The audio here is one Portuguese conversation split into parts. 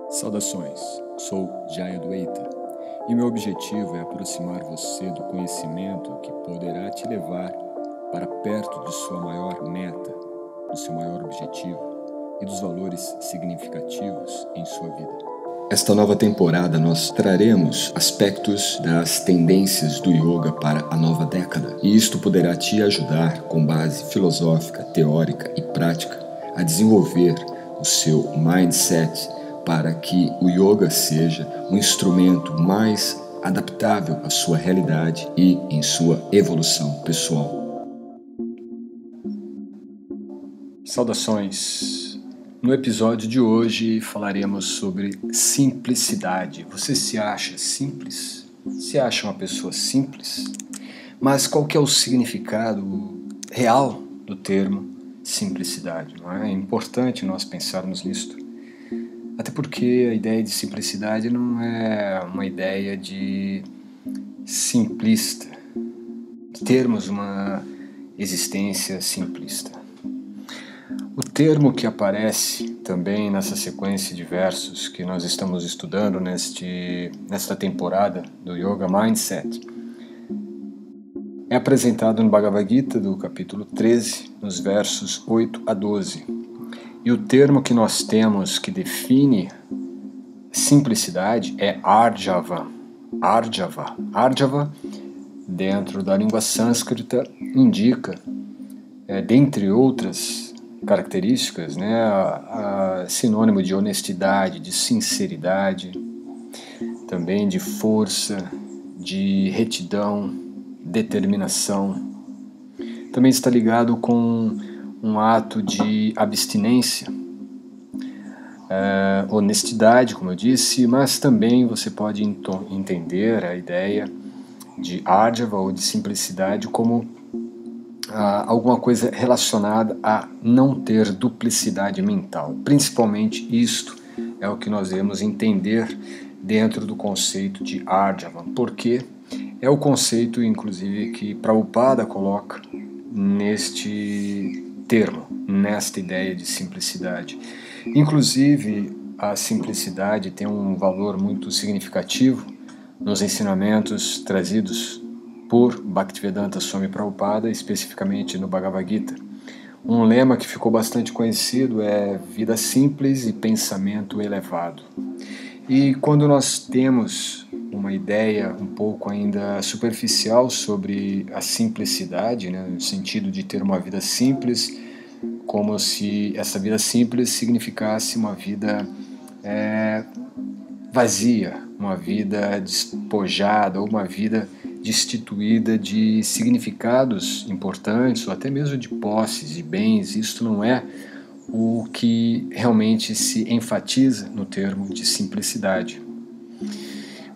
Saudações, sou Jaya Dwaita e meu objetivo é aproximar você do conhecimento que poderá te levar para perto de sua maior meta, do seu maior objetivo e dos valores significativos em sua vida. Esta nova temporada nós traremos aspectos das tendências do yoga para a nova década, e isto poderá te ajudar, com base filosófica, teórica e prática, a desenvolver o seu mindset para que o yoga seja um instrumento mais adaptável à sua realidade e em sua evolução pessoal. Saudações! No episódio de hoje falaremos sobre simplicidade. Você se acha simples? Se acha uma pessoa simples? Mas qual que é o significado real do termo simplicidade? Não é? É importante nós pensarmos nisto. Até porque a ideia de simplicidade não é uma ideia de simplista, de termos uma existência simplista. O termo que aparece também nessa sequência de versos que nós estamos estudando nesta temporada do Yoga Mindset é apresentado no Bhagavad Gita, do capítulo 13, nos versos 8 a 12. E o termo que nós temos que define simplicidade é Arjava. Arjava, dentro da língua sânscrita, indica, dentre outras características, sinônimo de honestidade, de sinceridade, também de força, de retidão, determinação. Também está ligado com um ato de abstinência, honestidade, como eu disse, mas também você pode entender a ideia de Arjava ou de simplicidade como alguma coisa relacionada a não ter duplicidade mental. Principalmente isto é o que nós devemos entender dentro do conceito de Arjava, porque é o conceito, inclusive, que Prabhupada coloca neste termo, nesta ideia de simplicidade. Inclusive, a simplicidade tem um valor muito significativo nos ensinamentos trazidos por Bhaktivedanta Swami Prabhupada, especificamente no Bhagavad Gita. Um lema que ficou bastante conhecido é vida simples e pensamento elevado. E quando nós temos uma ideia um pouco ainda superficial sobre a simplicidade, no sentido de ter uma vida simples, como se essa vida simples significasse uma vida vazia, uma vida despojada, ou uma vida destituída de significados importantes, ou até mesmo de posses e bens. Isto não é o que realmente se enfatiza no termo de simplicidade.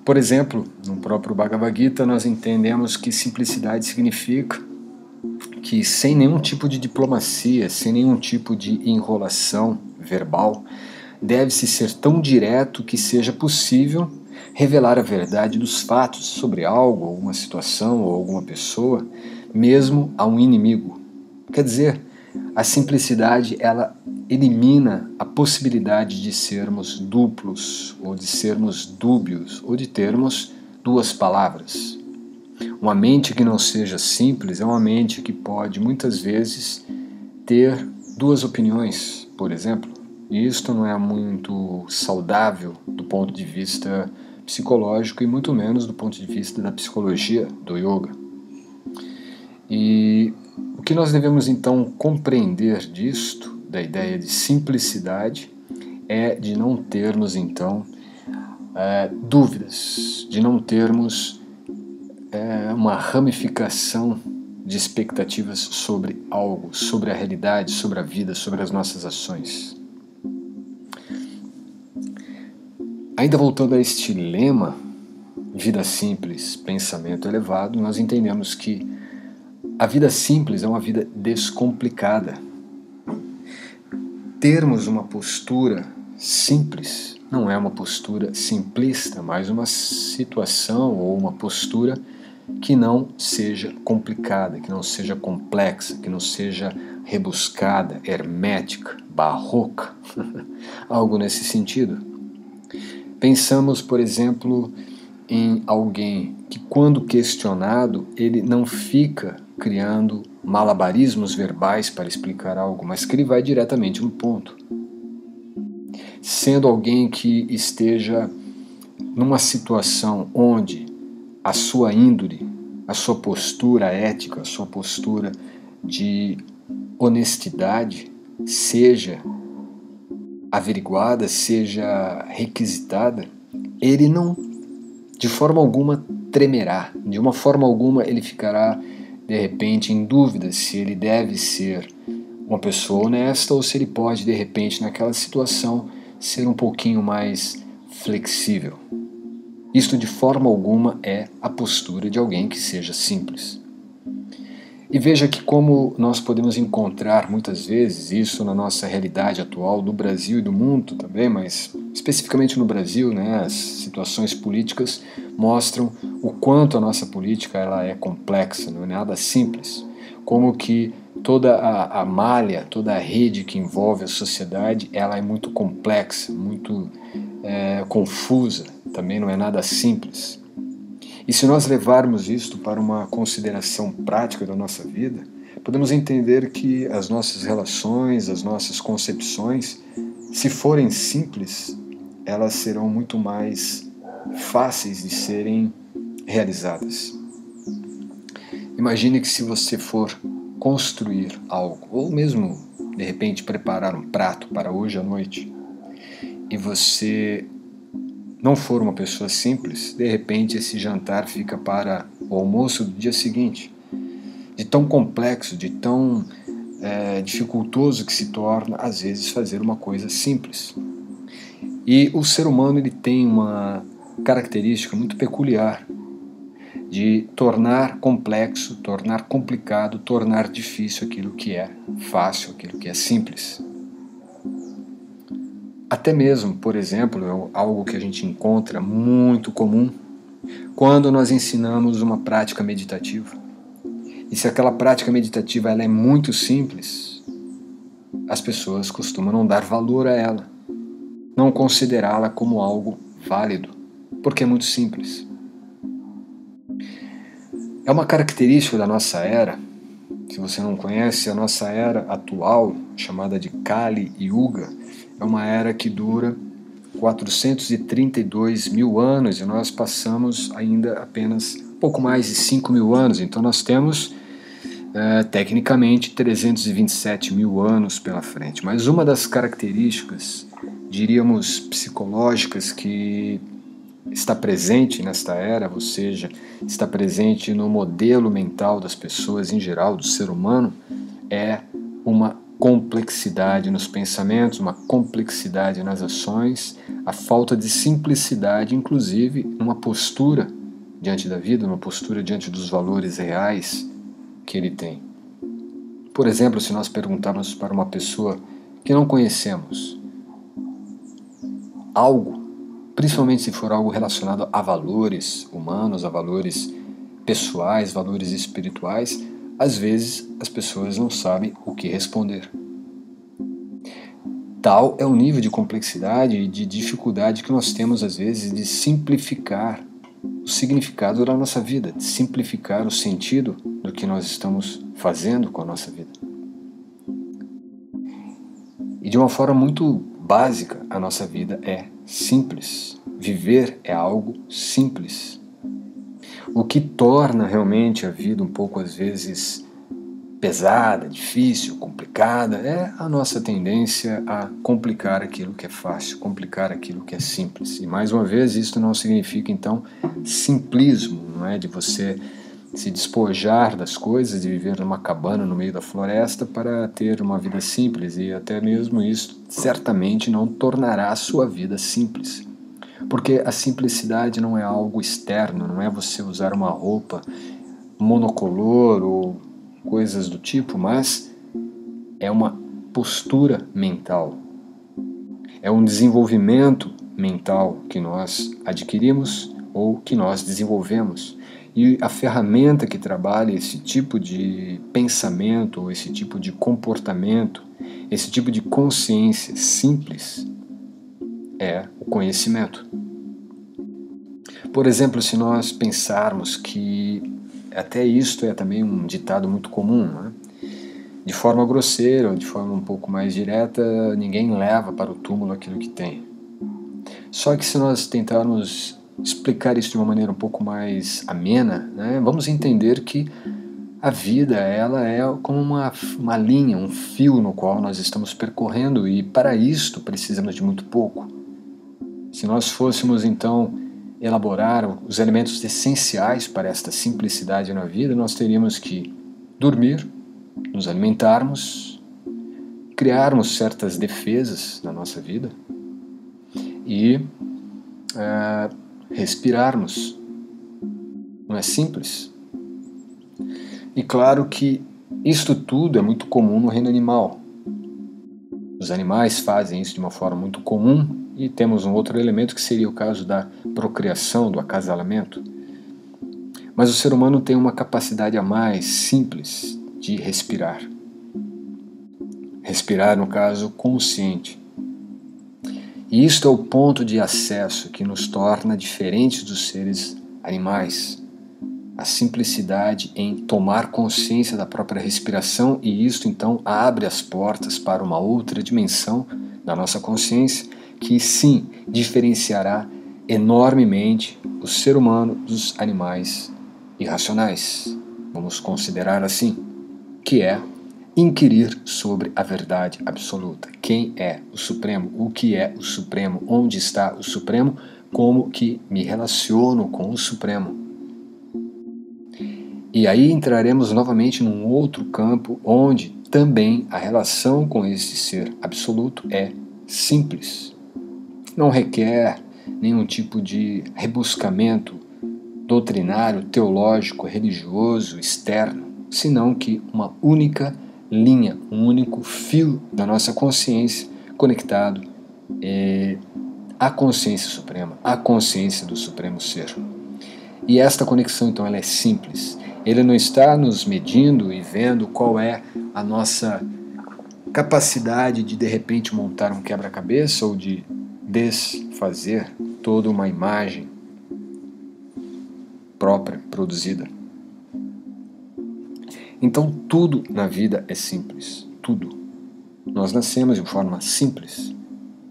Por exemplo, no próprio Bhagavad Gita nós entendemos que simplicidade significa que sem nenhum tipo de diplomacia, sem nenhum tipo de enrolação verbal, deve-se ser tão direto que seja possível revelar a verdade dos fatos sobre algo, alguma situação ou alguma pessoa, mesmo a um inimigo. Quer dizer, a simplicidade ela elimina a possibilidade de sermos duplos, ou de sermos dúbios, ou de termos duas palavras. Uma mente que não seja simples é uma mente que pode muitas vezes ter duas opiniões, por exemplo. E isto não é muito saudável do ponto de vista psicológico e muito menos do ponto de vista da psicologia do yoga. E o que nós devemos então compreender disto, da ideia de simplicidade, é de não termos então dúvidas, de não termos uma ramificação de expectativas sobre algo, sobre a realidade, sobre a vida, sobre as nossas ações. Ainda voltando a este lema, vida simples, pensamento elevado, nós entendemos que a vida simples é uma vida descomplicada. Termos uma postura simples não é uma postura simplista, mas uma situação ou uma postura que não seja complicada, que não seja complexa, que não seja rebuscada, hermética, barroca, algo nesse sentido. Pensamos, por exemplo, em alguém que, quando questionado, ele não fica criando malabarismos verbais para explicar algo, mas que ele vai diretamente no ponto. Sendo alguém que esteja numa situação onde a sua índole, a sua postura ética, a sua postura de honestidade seja averiguada, seja requisitada, ele não, de forma alguma, tremerá, de uma forma alguma ele ficará, de repente, em dúvida se ele deve ser uma pessoa honesta ou se ele pode, de repente, naquela situação, ser um pouquinho mais flexível. Isto de forma alguma é a postura de alguém que seja simples. E veja que como nós podemos encontrar muitas vezes isso na nossa realidade atual do Brasil e do mundo também, mas especificamente no Brasil, né, as situações políticas mostram o quanto a nossa política ela é complexa, não é nada simples. Como que toda a malha, toda a rede que envolve a sociedade, ela é muito complexa, muito confusa, também não é nada simples. E se nós levarmos isto para uma consideração prática da nossa vida, podemos entender que as nossas relações, as nossas concepções, se forem simples, elas serão muito mais fáceis de serem realizadas. Imagine que se você for construir algo, ou mesmo, de repente, preparar um prato para hoje à noite, e você não for uma pessoa simples, de repente esse jantar fica para o almoço do dia seguinte. De tão complexo, de tão dificultoso que se torna, às vezes, fazer uma coisa simples. E o ser humano ele tem uma característica muito peculiar de tornar complexo, tornar complicado, tornar difícil aquilo que é fácil, aquilo que é simples. Até mesmo, por exemplo, é algo que a gente encontra muito comum quando nós ensinamos uma prática meditativa. E se aquela prática meditativa ela é muito simples, as pessoas costumam não dar valor a ela, não considerá-la como algo válido, porque é muito simples. É uma característica da nossa era. Se você não conhece, a nossa era atual, chamada de Kali Yuga, é uma era que dura 432 mil anos e nós passamos ainda apenas pouco mais de 5 mil anos. Então nós temos, tecnicamente, 327 mil anos pela frente. Mas uma das características, diríamos, psicológicas que está presente nesta era, ou seja, está presente no modelo mental das pessoas em geral, do ser humano, é uma complexidade nos pensamentos, uma complexidade nas ações, a falta de simplicidade, inclusive, numa postura diante da vida, numa postura diante dos valores reais que ele tem. Por exemplo, se nós perguntarmos para uma pessoa que não conhecemos algo, principalmente se for algo relacionado a valores humanos, a valores pessoais, valores espirituais, às vezes as pessoas não sabem o que responder. Tal é o nível de complexidade e de dificuldade que nós temos às vezes de simplificar o significado da nossa vida, de simplificar o sentido do que nós estamos fazendo com a nossa vida. E de uma forma muito básica, a nossa vida é simples. Viver é algo simples. O que torna realmente a vida um pouco, às vezes, pesada, difícil, complicada, é a nossa tendência a complicar aquilo que é fácil, complicar aquilo que é simples. E, mais uma vez, isso não significa, então, simplismo, não é? De você se despojar das coisas, de viver numa cabana no meio da floresta para ter uma vida simples. E até mesmo isso, certamente, não tornará a sua vida simples. Porque a simplicidade não é algo externo, não é você usar uma roupa monocolor ou coisas do tipo, mas é uma postura mental. É um desenvolvimento mental que nós adquirimos ou que nós desenvolvemos. E a ferramenta que trabalha esse tipo de pensamento, ou esse tipo de comportamento, esse tipo de consciência simples, é o conhecimento. Por exemplo, se nós pensarmos que até isto é também um ditado muito comum, né? De forma grosseira ou de forma um pouco mais direta, ninguém leva para o túmulo aquilo que tem. Só que se nós tentarmos explicar isso de uma maneira um pouco mais amena, né, vamos entender que a vida ela é como uma linha, um fio no qual nós estamos percorrendo, e para isto precisamos de muito pouco. Se nós fôssemos então elaborar os elementos essenciais para esta simplicidade na vida, nós teríamos que dormir, nos alimentarmos, criarmos certas defesas na nossa vida e respirarmos. Não é simples? E claro que isto tudo é muito comum no reino animal. Os animais fazem isso de uma forma muito comum, e temos um outro elemento que seria o caso da procriação, do acasalamento. Mas o ser humano tem uma capacidade a mais simples de respirar. Respirar, no caso, consciente. E isto é o ponto de acesso que nos torna diferentes dos seres animais. A simplicidade em tomar consciência da própria respiração, e isto então abre as portas para uma outra dimensão da nossa consciência que sim diferenciará enormemente o ser humano dos animais irracionais. Vamos considerar assim, que é inquirir sobre a verdade absoluta. Quem é o Supremo? O que é o Supremo? Onde está o Supremo? Como que me relaciono com o Supremo? E aí entraremos novamente num outro campo onde também a relação com esse ser absoluto é simples. Não requer nenhum tipo de rebuscamento doutrinário, teológico, religioso, externo, senão que uma única linha, um único fio da nossa consciência conectado à consciência suprema, à consciência do Supremo Ser. E esta conexão, então, ela é simples. Ele não está nos medindo e vendo qual é a nossa capacidade de repente, montar um quebra-cabeça ou de desfazer toda uma imagem própria, produzida. Então, tudo na vida é simples. Tudo. Nós nascemos de forma simples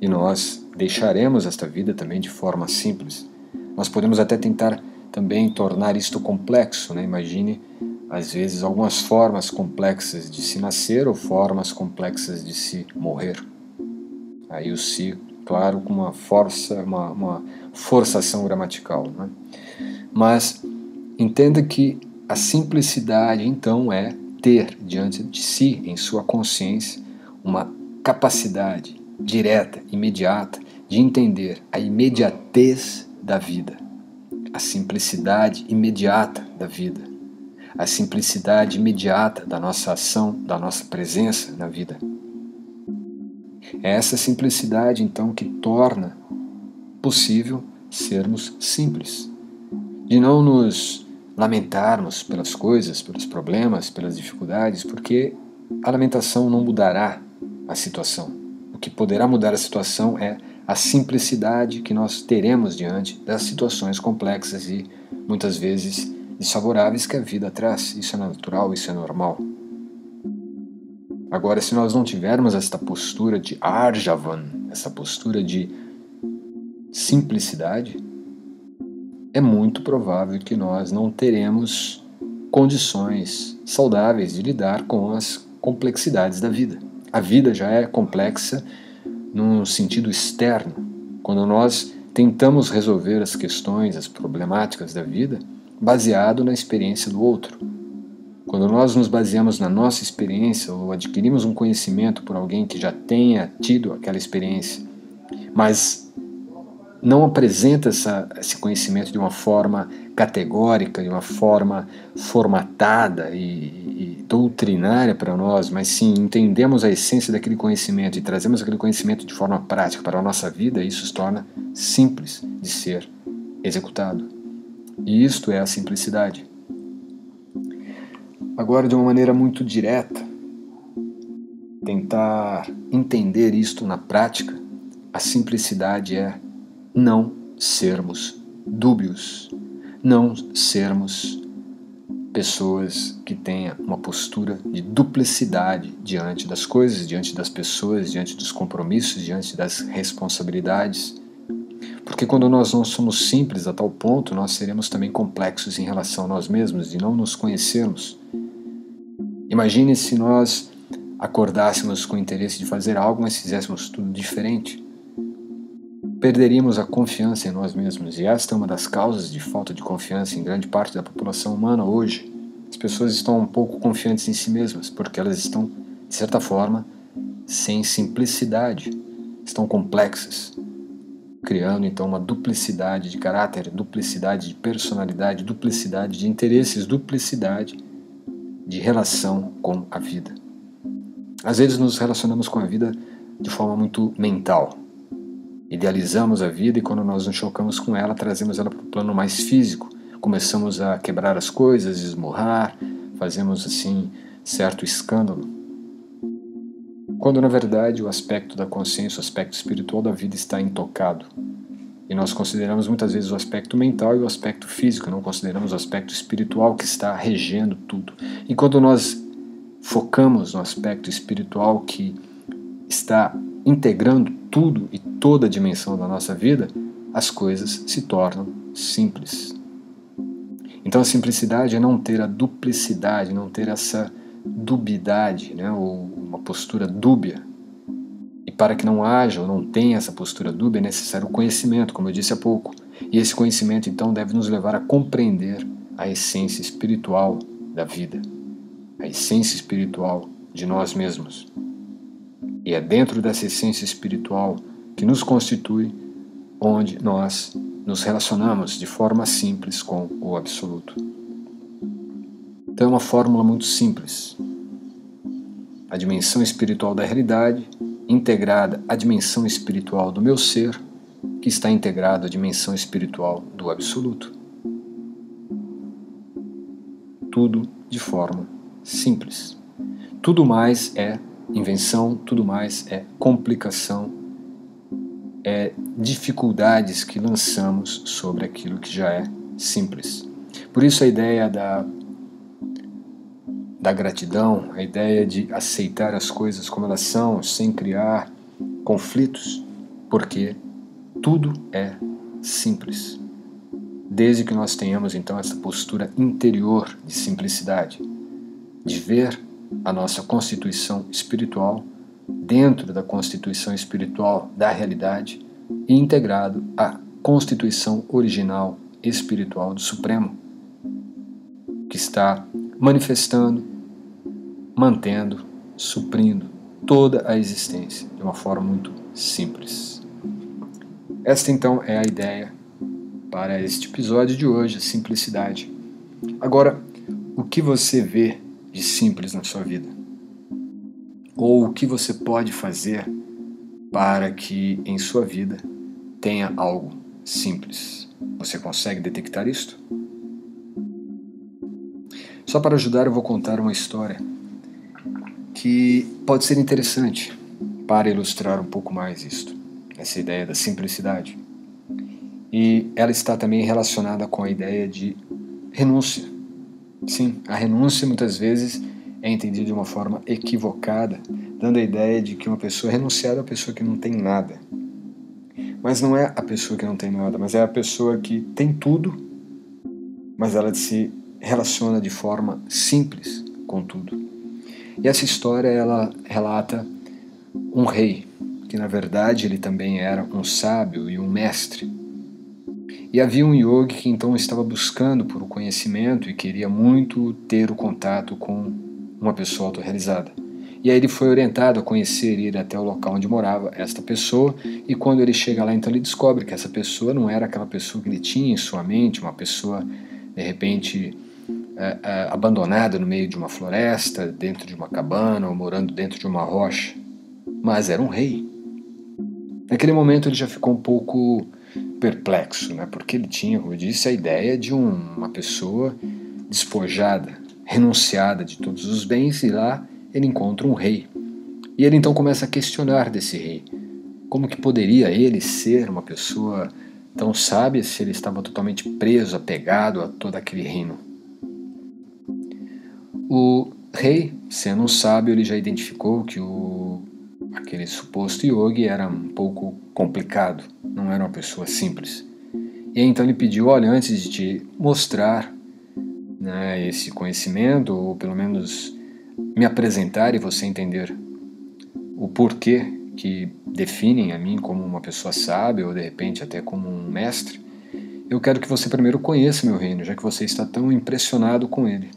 e nós deixaremos esta vida também de forma simples. Nós podemos até tentar também tornar isto complexo, né? Imagine, às vezes, algumas formas complexas de se nascer ou formas complexas de se morrer. Aí o si, claro, com uma forçação gramatical, né? Mas entenda que a simplicidade, então, é ter diante de si, em sua consciência, uma capacidade direta, imediata, de entender a imediatez da vida, a simplicidade imediata da vida, a simplicidade imediata da nossa ação, da nossa presença na vida. É essa simplicidade, então, que torna possível sermos simples, de não nos lamentarmos pelas coisas, pelos problemas, pelas dificuldades, porque a lamentação não mudará a situação. O que poderá mudar a situação é a simplicidade que nós teremos diante das situações complexas e muitas vezes desfavoráveis que a vida traz. Isso é natural, isso é normal. Agora, se nós não tivermos esta postura de Arjavan, essa postura de simplicidade, é muito provável que nós não teremos condições saudáveis de lidar com as complexidades da vida. A vida já é complexa num sentido externo. Quando nós tentamos resolver as questões, as problemáticas da vida, baseado na experiência do outro. Quando nós nos baseamos na nossa experiência ou adquirimos um conhecimento por alguém que já tenha tido aquela experiência, mas não apresenta esse conhecimento de uma forma categórica, de uma forma formatada e doutrinária para nós, mas sim entendemos a essência daquele conhecimento e trazemos aquele conhecimento de forma prática para a nossa vida, isso se torna simples de ser executado. E isto é a simplicidade. Agora, de uma maneira muito direta, tentar entender isto na prática, a simplicidade é não sermos dúbios, não sermos pessoas que tenham uma postura de duplicidade diante das coisas, diante das pessoas, diante dos compromissos, diante das responsabilidades. Porque quando nós não somos simples a tal ponto, nós seremos também complexos em relação a nós mesmos e não nos conhecermos. Imagine se nós acordássemos com o interesse de fazer algo, mas fizéssemos tudo diferente. Perderíamos a confiança em nós mesmos, e esta é uma das causas de falta de confiança em grande parte da população humana hoje. As pessoas estão um pouco confiantes em si mesmas, porque elas estão, de certa forma, sem simplicidade, estão complexas, criando então uma duplicidade de caráter, duplicidade de personalidade, duplicidade de interesses, duplicidade de relação com a vida. Às vezes nos relacionamos com a vida de forma muito mental. Idealizamos a vida e quando nós nos chocamos com ela, trazemos ela para o plano mais físico. Começamos a quebrar as coisas, esmurrar, fazemos assim certo escândalo. Quando na verdade o aspecto da consciência, o aspecto espiritual da vida está intocado. E nós consideramos muitas vezes o aspecto mental e o aspecto físico, não consideramos o aspecto espiritual que está regendo tudo. E quando nós focamos no aspecto espiritual que está integrando tudo e toda a dimensão da nossa vida, as coisas se tornam simples. Então a simplicidade é não ter a duplicidade, não ter essa dubidade, né, ou uma postura dúbia. E para que não haja ou não tenha essa postura dúbia é necessário o conhecimento, como eu disse há pouco. E esse conhecimento então deve nos levar a compreender a essência espiritual da vida, a essência espiritual de nós mesmos. E é dentro dessa essência espiritual que nos constitui onde nós nos relacionamos de forma simples com o Absoluto. Então é uma fórmula muito simples. A dimensão espiritual da realidade integrada à dimensão espiritual do meu ser, que está integrado à dimensão espiritual do Absoluto. Tudo de forma simples. Tudo mais é invenção, tudo mais é complicação, é dificuldades que lançamos sobre aquilo que já é simples. Por isso a ideia da gratidão, a ideia de aceitar as coisas como elas são, sem criar conflitos, porque tudo é simples. Desde que nós tenhamos então essa postura interior de simplicidade, de ver a nossa constituição espiritual dentro da constituição espiritual da realidade e integrado à constituição original espiritual do Supremo, que está manifestando, mantendo, suprindo toda a existência de uma forma muito simples. Esta então é a ideia para este episódio de hoje, a simplicidade. Agora, o que você vê de simples na sua vida? Ou o que você pode fazer para que em sua vida tenha algo simples? Você consegue detectar isto? Só para ajudar eu vou contar uma história que pode ser interessante para ilustrar um pouco mais isto, essa ideia da simplicidade. E ela está também relacionada com a ideia de renúncia. Sim, a renúncia muitas vezes é entendida de uma forma equivocada, dando a ideia de que uma pessoa renunciada é a pessoa que não tem nada. Mas não é a pessoa que não tem nada, mas é a pessoa que tem tudo, mas ela se relaciona de forma simples com tudo. E essa história ela relata um rei, que na verdade ele também era um sábio e um mestre. E havia um yogi que então estava buscando por o conhecimento e queria muito ter o contato com uma pessoa autorrealizada. E aí ele foi orientado a conhecer e ir até o local onde morava esta pessoa, e quando ele chega lá, então ele descobre que essa pessoa não era aquela pessoa que ele tinha em sua mente, uma pessoa, de repente, abandonada no meio de uma floresta, dentro de uma cabana ou morando dentro de uma rocha, mas era um rei. Naquele momento ele já ficou um pouco perplexo, né? Porque ele tinha, como eu disse, a ideia de uma pessoa despojada, renunciada de todos os bens, e lá ele encontra um rei. E ele então começa a questionar desse rei. Como que poderia ele ser uma pessoa tão sábia se ele estava totalmente preso, apegado a todo aquele reino. O rei, sendo um sábio, ele já identificou que aquele suposto yogi era um pouco complicado, não era uma pessoa simples. E então ele pediu, olha, antes de te mostrar, né, esse conhecimento, ou pelo menos me apresentar e você entender o porquê que definem a mim como uma pessoa sábia, ou de repente até como um mestre, eu quero que você primeiro conheça meu reino, já que você está tão impressionado com ele.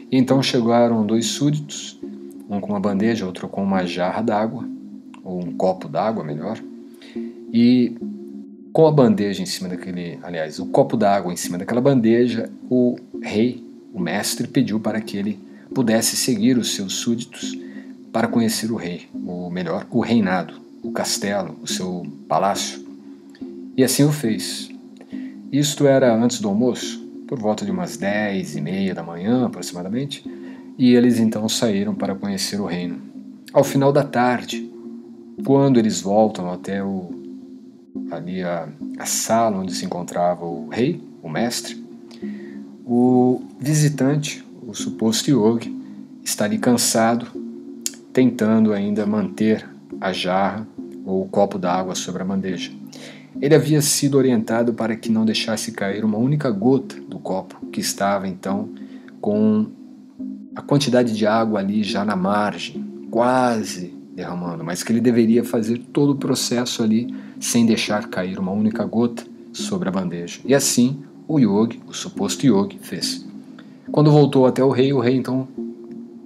E então chegaram dois súditos, um com uma bandeja, outro com uma jarra d'água, ou um copo d'água, melhor, e com a bandeja em cima daquele, aliás, o copo d'água em cima daquela bandeja, o rei, o mestre, pediu para que ele pudesse seguir os seus súditos para conhecer o rei, ou melhor, o reinado, o castelo, o seu palácio. E assim o fez. Isto era antes do almoço, por volta de umas 10:30 da manhã aproximadamente, e eles então saíram para conhecer o reino. Ao final da tarde, quando eles voltam até ali a sala onde se encontrava o rei, o mestre, o visitante, o suposto yogi, está ali cansado, tentando ainda manter a jarra ou o copo d'água sobre a bandeja. Ele havia sido orientado para que não deixasse cair uma única gota do copo, que estava então com a quantidade de água ali já na margem, quase derramando, mas que ele deveria fazer todo o processo ali sem deixar cair uma única gota sobre a bandeja. E assim o yogi, o suposto yogi, fez. Quando voltou até o rei então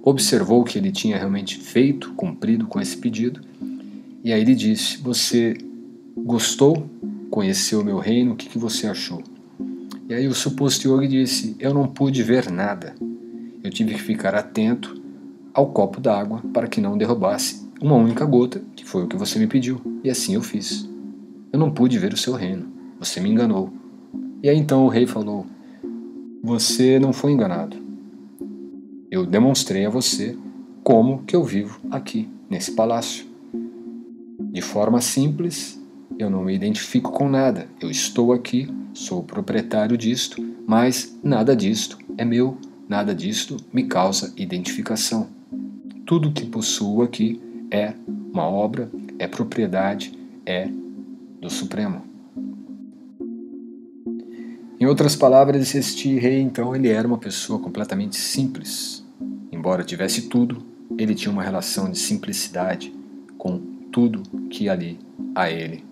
observou que ele tinha realmente feito, cumprido com esse pedido, e aí ele disse: você gostou? Conheceu o meu reino? O que você achou? E aí o suposto yogi disse: eu não pude ver nada. Eu tive que ficar atento ao copo d'água para que não derrubasse uma única gota, que foi o que você me pediu. E assim eu fiz. Eu não pude ver o seu reino. Você me enganou. E aí então o rei falou: você não foi enganado. Eu demonstrei a você como que eu vivo aqui, nesse palácio. De forma simples, eu não me identifico com nada. Eu estou aqui, sou o proprietário disto, mas nada disto é meu, nada disto me causa identificação. Tudo que possuo aqui é uma obra, é propriedade, é do Supremo. Em outras palavras, este rei, então, ele era uma pessoa completamente simples. Embora tivesse tudo, ele tinha uma relação de simplicidade com tudo que ali a ele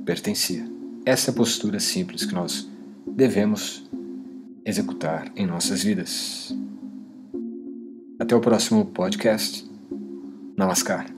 pertencia. Essa é a postura simples que nós devemos executar em nossas vidas. Até o próximo podcast. Namaskar.